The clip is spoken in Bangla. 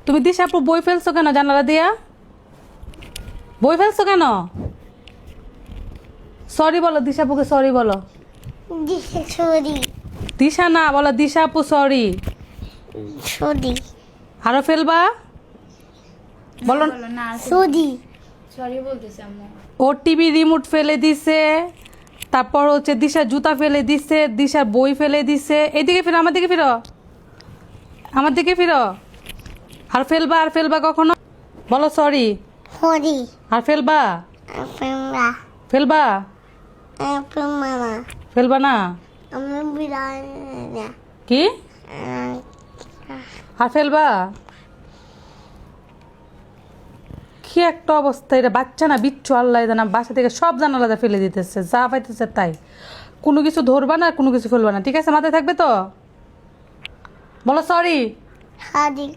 তুমি দিশাপু বই ফেলছো কেন জানালা দিয়া? বই ফেলছো কেন? সরি বলো দিশাপুকে, সরি বলো। দিশা সরি দিশা না বলো, দিশাপু সরি। সরি আরো ফেলবা? বলো। বলো না, সরি সরি বলতেছে আম্মু। ও টিভি রিমোট ফেলে দিছে, তারপর হচ্ছে দিশা জুতা ফেলে দিছে, দিশার বই ফেলে দিছে। এইদিকে ফিরো, আমার দিকে ফিরো, আমার দিকে ফিরো। আর ফেলবা, আর ফেলবা কখনো? বলো সরি। সরি আর ফেলবা? আপনারা ফেলবা? আপনারা ফেলবা না? আমি বিড়াল কি? আর ফেলবা? কি একটা অবস্থা, এটা বাচ্চা না বিচ্ছু, আল্লাহ জানা। বাসা থেকে সব জানালাদা ফেলে দিতেছে, যা পাইতেছে তাই। কোনো কিছু ধরবা না, কোনো কিছু ফেলবা না, ঠিক আছে? মাথায় থাকবে তো? বলো সরি। সরি